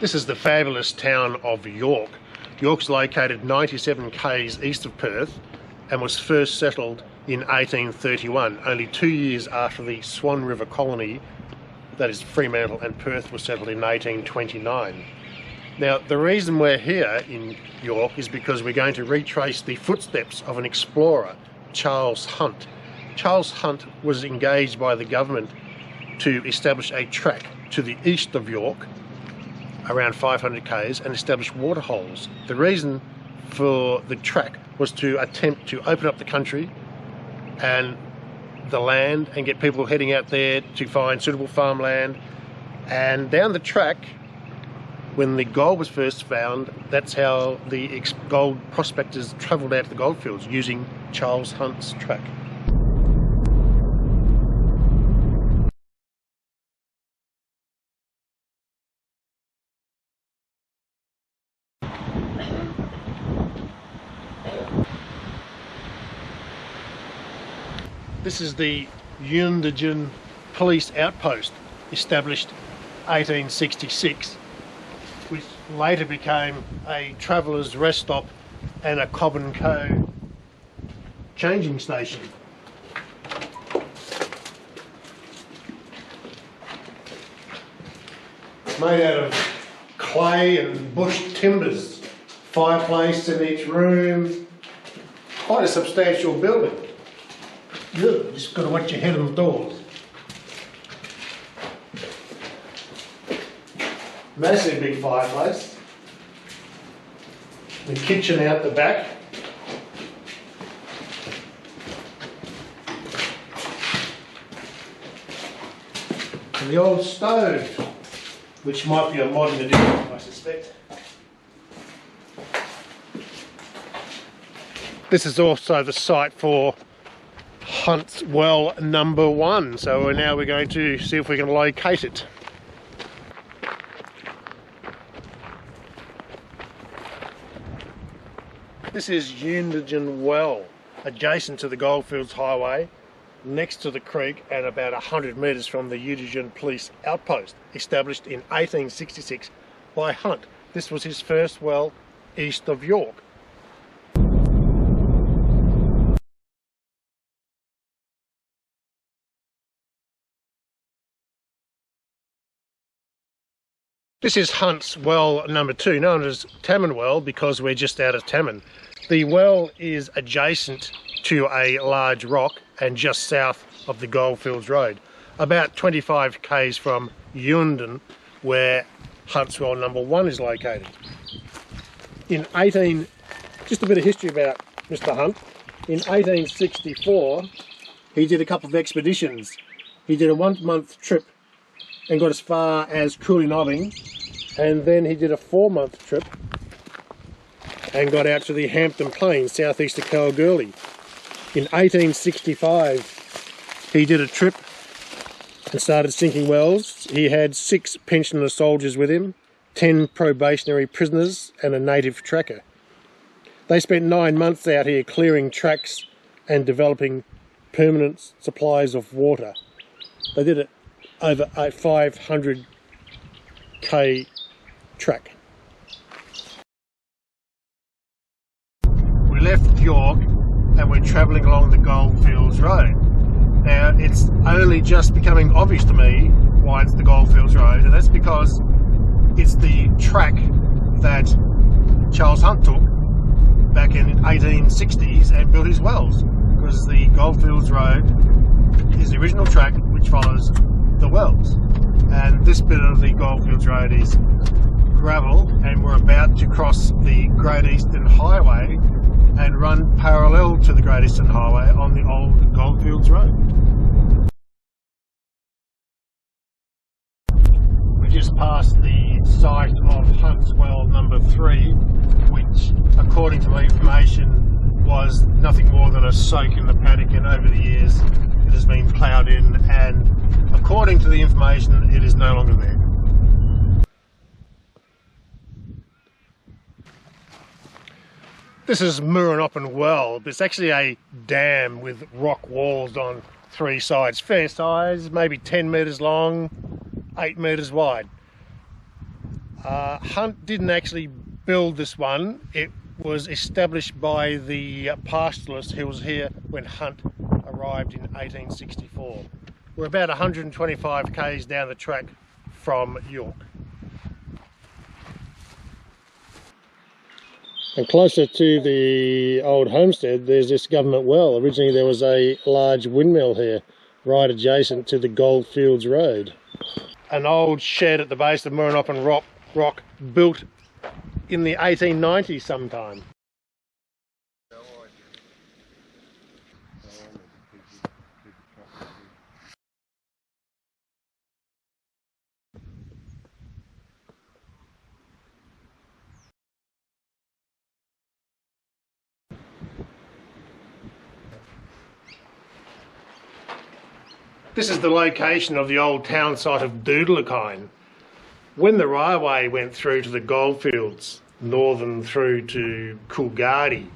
This is the fabulous town of York. York's located 97 k's east of Perth and was first settled in 1831, only 2 years after the Swan River colony, that is Fremantle and Perth, was settled in 1829. Now, the reason we're here in York is because we're going to retrace the footsteps of an explorer, Charles Hunt. Charles Hunt was engaged by the government to establish a track to the east of York, around 500 k's, and establish waterholes. The reason for the track was to attempt to open up the country and the land and get people heading out there to find suitable farmland. And down the track, when the gold was first found, that's how the gold prospectors travelled out to the goldfields, using Charles Hunt's track. This is the Youndegin police outpost, established 1866, which later became a travellers' rest stop and a Cobb & Co changing station. Made out of clay and bush timbers, fireplace in each room, quite a substantial building. You just got to watch your head on the doors. Massive big fireplace. The kitchen out the back. And the old stove, which might be a modern edition, I suspect. This is also the site for Hunt's Well number 1, so now we're going to see if we can locate it. This is Youndegin Well, adjacent to the Goldfields Highway, next to the creek and about 100 metres from the Youndegin Police Outpost, established in 1866 by Hunt. This was his first well east of York. This is Hunt's Well number 2, known as Tammin Well because we're just out of Tammin. The well is adjacent to a large rock and just south of the Goldfields Road, about 25 k's from Youndegin, where Hunt's Well number 1 is located. Just a bit of history about Mr. Hunt. In 1864, he did a couple of expeditions. He did a 1-month trip and got as far as Mooranoppin, and then he did a 4-month trip and got out to the Hampton Plains, southeast of Kalgoorlie. In 1865, he did a trip and started sinking wells. He had 6 pensioner soldiers with him, 10 probationary prisoners and a native tracker. They spent 9 months out here clearing tracks and developing permanent supplies of water. They did it over a 500 k track. We left York and we're travelling along the Goldfields Road. Now, it's only just becoming obvious to me why it's the Goldfields Road, and that's because it's the track that Charles Hunt took back in 1860s and built his wells, because the Goldfields Road is the original track which follows the wells, and this bit of the Goldfields Road is gravel, and we're about to cross the Great Eastern Highway and run parallel to the Great Eastern Highway on the old Goldfields Road. We just passed the site of Hunt's Well number 3, which, according to my information, was nothing more than a soak in the paddock, and over the years it has been ploughed in, and according to the information, it is no longer there. This is Mooranoppin Well. It's actually a dam with rock walls on 3 sides. Fair size, maybe 10 metres long, 8 metres wide. Hunt didn't actually build this one. It was established by the pastoralist who was here when Hunt arrived in 1864. We're about 125 k's down the track from York. And closer to the old homestead, there's this government well. Originally there was a large windmill here, right adjacent to the Goldfields Road. An old shed at the base of Mooranoppin rock built in the 1890s sometime. This is the location of the old town site of Doodlakine. When the railway went through to the goldfields, northern through to Kalgoorlie,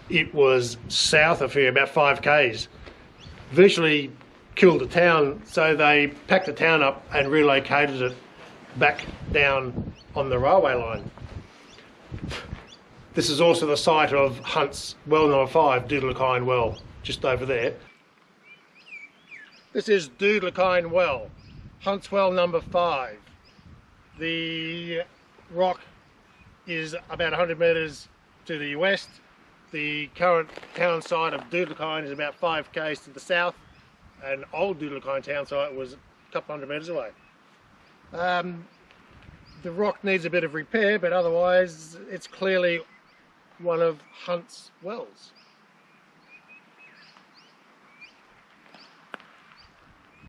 it was south of here, about 5 k's. Virtually killed the town, so they packed the town up and relocated it back down on the railway line. This is also the site of Hunt's well number 5, Doodlakine well, just over there. This is Doodlakine well, Hunt's well number 5. The rock is about 100 metres to the west. The current town site of Doodlakine is about 5 k's to the south, and old Doodlakine town site was a couple hundred metres away. The rock needs a bit of repair, but otherwise it's clearly one of Hunt's wells.